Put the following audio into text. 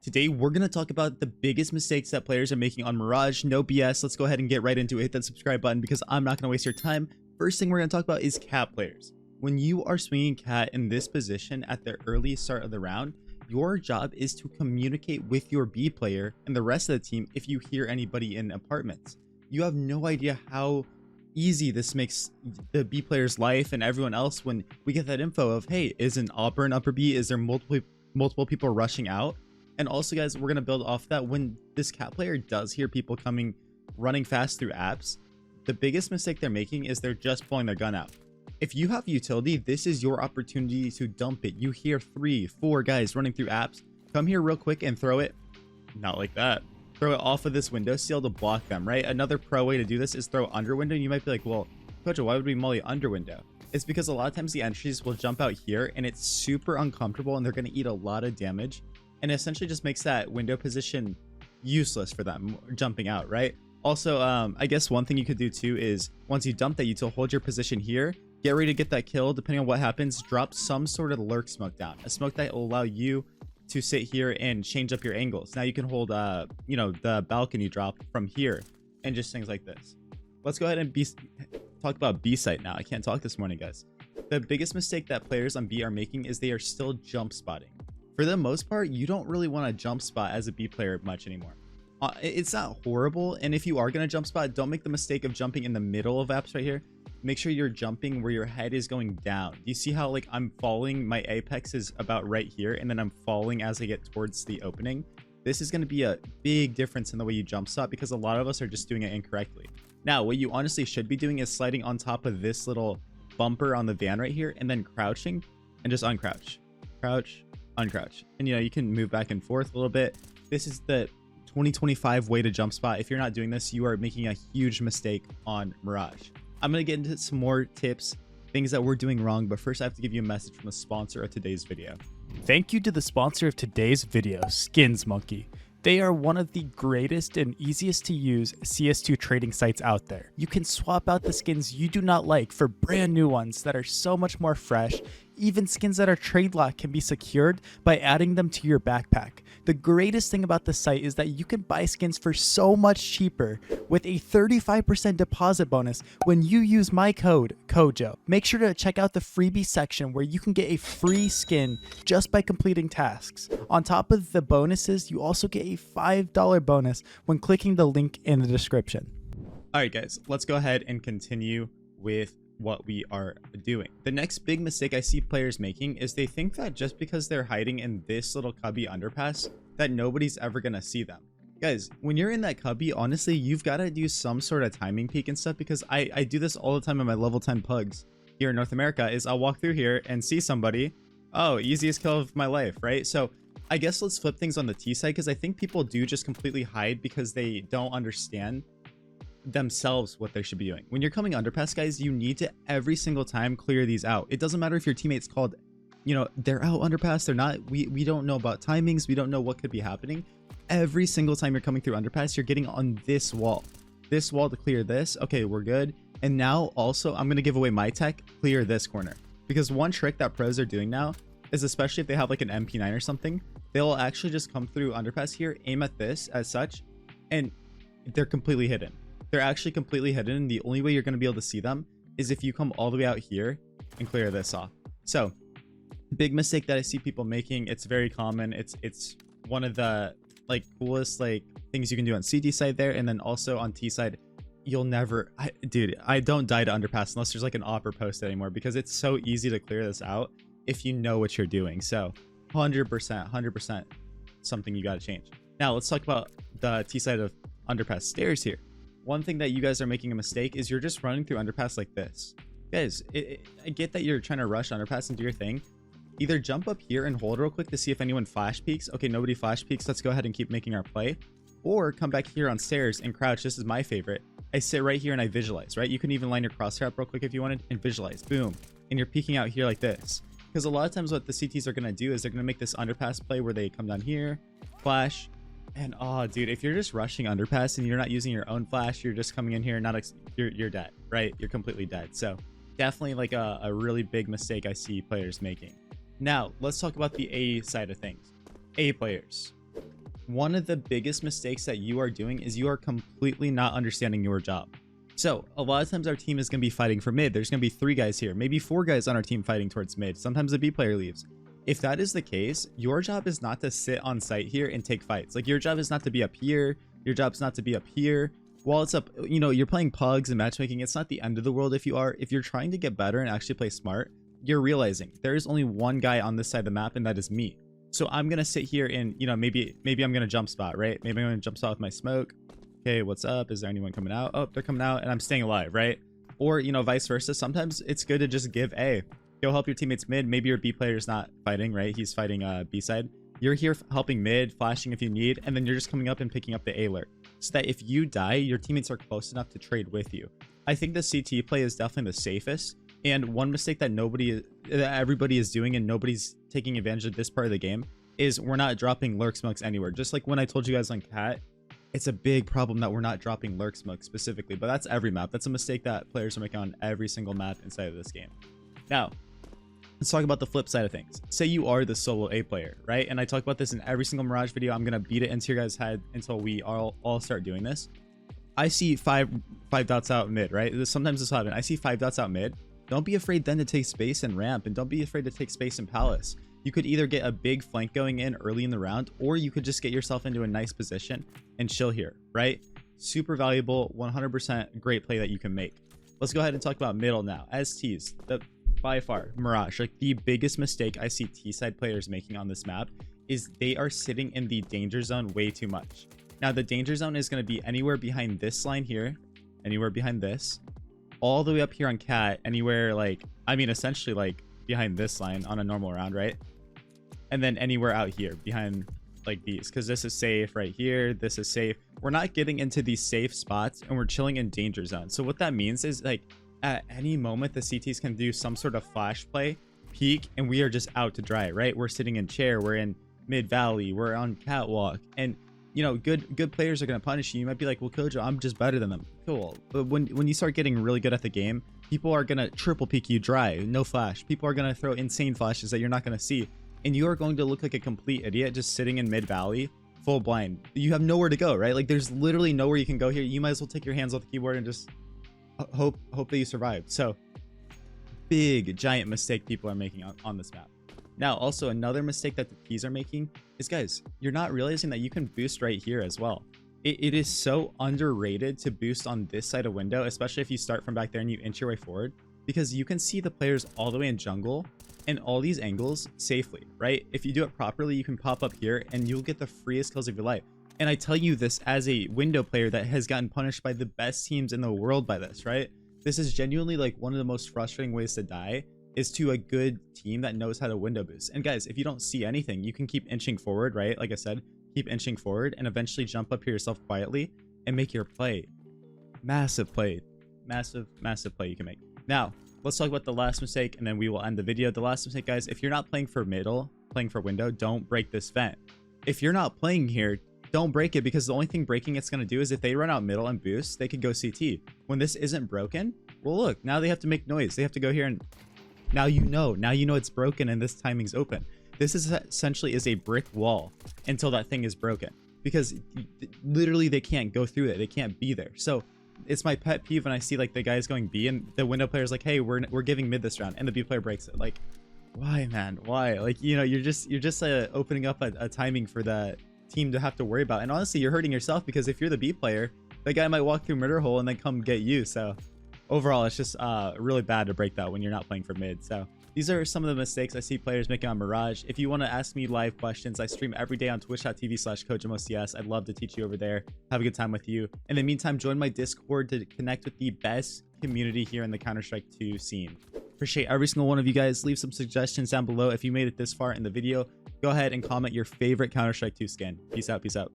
Today, we're going to talk about the biggest mistakes that players are making on Mirage. No BS. Let's go ahead and get right into it. Hit that subscribe button because I'm not going to waste your time. First thing we're going to talk about is cat players. When you are swinging cat in this position at the early start of the round, your job is to communicate with your B player and the rest of the team if you hear anybody in apartments. You have no idea how easy this makes the B player's life and everyone else when we get that info of, hey, is an Auburn upper B? Is there multiple people rushing out? And also, guys, we're going to build off that when this cat player does hear people running fast through apps, the biggest mistake they're making is they're just pulling their gun out. If you have utility, this is your opportunity to dump it. You hear 3, 4 guys running through apps. Come here real quick and throw it. Not like that. Throw it off of this window seal to block them, right? Another pro way to do this is throw under window. You might be like, well, Coach, why would we molly under window? It's because a lot of times the entries will jump out here and it's super uncomfortable and they're going to eat a lot of damage. And essentially just makes that window position useless for them jumping out, right? Also, I guess one thing you could do too is once you dump that util, hold your position here, get ready to get that kill. Depending on what happens, drop some sort of lurk smoke down, a smoke that will allow you to sit here and change up your angles. Now you can hold, the balcony drop from here and just things like this. Let's go ahead and talk about B site now. I can't talk this morning, guys. The biggest mistake that players on B are making is they are still jump spotting. For the most part, you don't really want to jump spot as a B player much anymore. It's not horrible, and if you are going to jump spot, don't make the mistake of jumping in the middle of apps right here. Make sure you're jumping where your head is going down. Do you see how like I'm falling? My apex is about right here, and then I'm falling as I get towards the opening. This is going to be a big difference in the way you jump spot because a lot of us are just doing it incorrectly. Now, what you honestly should be doing is sliding on top of this little bumper on the van right here, and then crouching and just uncrouch. Crouch, uncrouch, and you can move back and forth a little bit. This is the 2025 way to jump spot. If you're not doing this, you are making a huge mistake on Mirage. I'm going to get into some more tips, things that we're doing wrong, but first I have to give you a message from the sponsor of today's video. Thank you to the sponsor of today's video, SkinsMonkey. They are one of the greatest and easiest to use CS2 trading sites out there. You can swap out the skins you do not like for brand new ones that are so much more fresh. Even skins that are trade locked can be secured by adding them to your backpack. The greatest thing about the site is that you can buy skins for so much cheaper with a 35% deposit bonus when you use my code CoJo. Make sure to check out the freebie section where you can get a free skin just by completing tasks. On top of the bonuses, you also get a $5 bonus when clicking the link in the description. All right, guys, let's go ahead and continue with what we are doing. The next big mistake I see players making is they think that just because they're hiding in this little cubby underpass that nobody's ever gonna see them. Guys, when you're in that cubby, honestly, you've got to do some sort of timing peek and stuff, because I do this all the time in my level 10 pugs here in North America. Is I'll walk through here and see somebody, oh, easiest kill of my life, right? So I guess let's flip things on the T side, because I think people do just completely hide because they don't understand themselves what they should be doing. When you're coming underpass, guys, you need to every single time clear these out. It doesn't matter if your teammates called, they're out underpass, they're not. We don't know about timings, we don't know what could be happening. Every single time you're coming through underpass, you're getting on this wall to clear this. Okay, we're good. And now also I'm going to give away my tech, clear this corner, because one trick that pros are doing now is, especially if they have like an MP9 or something, they'll actually just come through underpass here, aim at this as such, and they're completely hidden. They're actually completely hidden, and the only way you're going to be able to see them is if you come all the way out here and clear this off. So big mistake that I see people making, it's very common. It's one of the coolest things you can do on CT side there, and then also on T side. You'll never, I don't die to underpass unless there's like an opera post anymore, because it's so easy to clear this out if you know what you're doing. So 100% something you got to change. Now let's talk about the T side of underpass stairs here. One thing that you guys are making a mistake is you're just running through underpass like this. Guys, I get that you're trying to rush underpass and do your thing. Either jump up here and hold real quick to see if anyone flash peeks. Okay, nobody flash peeks. Let's go ahead and keep making our play. Or come back here on stairs and crouch. This is my favorite. I sit right here and I visualize, right? You can even line your crosshair up real quick if you wanted and visualize. Boom. And you're peeking out here like this. Because a lot of times what the CTs are going to do is they're going to make this underpass play where they come down here, flash. And oh, dude, if you're just rushing underpass and you're not using your own flash, you're just coming in here, you're dead, right? You're completely dead. So definitely like a really big mistake I see players making. Now let's talk about the A side of things. A players, one of the biggest mistakes that you are doing is you are completely not understanding your job. So a lot of times our team is going to be fighting for mid. There's going to be 3 guys here, maybe 4 guys on our team fighting towards mid. Sometimes the B player leaves. If that is the case, your job is not to sit on site here and take fights. Like, your job is not to be up here. Your job's not to be up here. While it's up, you know, you're playing pugs and matchmaking, it's not the end of the world. If you're trying to get better and actually play smart, you're realizing there is only one guy on this side of the map, and that is me. So I'm gonna sit here and, you know, maybe I'm gonna jump spot, right? Maybe I'm gonna jump spot with my smoke. Okay, what's up? Is there anyone coming out? Oh, they're coming out, and I'm staying alive, right? Or, you know, vice versa. Sometimes it's good to just give A. Go help your teammates mid. Maybe your B player is not fighting, right? He's fighting B side. You're here helping mid, flashing if you need, and then you're just coming up and picking up the A alert, so that if you die, your teammates are close enough to trade with you. I think the CT play is definitely the safest. And one mistake that everybody is doing and nobody's taking advantage of this part of the game is we're not dropping lurk smokes anywhere. Just like when I told you guys on Cat, it's a big problem that we're not dropping lurk smoke specifically, but that's every map. That's a mistake that players are making on every single map inside of this game. Now, let's talk about the flip side of things. Say you are the solo A player, right? And I talk about this in every single Mirage video. I'm gonna beat it into your guys' head until we all start doing this. I see five dots out mid, right? Sometimes this happens. I see 5 dots out mid. Don't be afraid then to take space and ramp, and don't be afraid to take space in palace. You could either get a big flank going in early in the round, or you could just get yourself into a nice position and chill here, right? Super valuable, 100% great play that you can make. Let's go ahead and talk about middle now. STs, by far, Mirage, like the biggest mistake I see T-side players making on this map is they are sitting in the danger zone way too much. Now, the danger zone is going to be anywhere behind this line here, anywhere behind this, all the way up here on Cat, anywhere like, I mean, essentially like behind this line on a normal round, right? And then anywhere out here behind like these, because this is safe right here. This is safe. We're not getting into these safe spots, and we're chilling in danger zone. So what that means is, like, at any moment the CTs can do some sort of flash play, peek, and we are just out to dry, right? We're sitting in chair, we're in mid valley, we're on catwalk, and you know, good players are going to punish you. You might be like, well, CoJo, I'm just better than them. Cool. But when you start getting really good at the game, people are going to triple peek you dry, no flash. People are going to throw insane flashes that you're not going to see, and you are going to look like a complete idiot just sitting in mid valley full blind. You have nowhere to go, right? Like, there's literally nowhere you can go here. You might as well take your hands off the keyboard and just hope that you survive. So big giant mistake people are making on this map. Now, also another mistake that the P's are making is, guys, you're not realizing that you can boost right here as well. It is so underrated to boost on this side of window, especially if you start from back there and you inch your way forward, because you can see the players all the way in jungle and all these angles safely, right? If you do it properly, you can pop up here and you'll get the freest kills of your life. And I tell you this as a window player that has gotten punished by the best teams in the world by this, right? This is genuinely like one of the most frustrating ways to die, is to a good team that knows how to window boost. And guys, if you don't see anything, you can keep inching forward, right? Like I said, keep inching forward and eventually jump up here yourself quietly and make your play. Massive play. Massive play you can make. Now, let's talk about the last mistake and then we will end the video. The last mistake, guys, if you're not playing for middle, playing for window, don't break this vent. If you're not playing here, don't break it, because the only thing breaking it's going to do is if they run out middle and boost, they could go CT. When this isn't broken, well, look, now they have to make noise. They have to go here and now you know it's broken and this timing's open. This is essentially is a brick wall until that thing is broken, because literally they can't go through it. They can't be there. So it's my pet peeve when I see like the guys going B and the window player's like, hey, we're giving mid this round, and the B player breaks it. Like, why, man? Why? Like, you know, you're just opening up a timing for that team to have to worry about. And honestly, you're hurting yourself, because if you're the B player, the guy might walk through murder hole and then come get you. So overall, it's just really bad to break that when you're not playing for mid. So these are some of the mistakes I see players making on Mirage. If you want to ask me live questions, I stream every day on twitch.tv/CoJoMoCS. I'd love to teach you over there. Have a good time with you. In the meantime, join my Discord to connect with the best community here in the Counter-Strike 2 scene. Appreciate every single one of you guys. Leave some suggestions down below. If you made it this far in the video, go ahead and comment your favorite Counter-Strike 2 skin. Peace out. Peace out.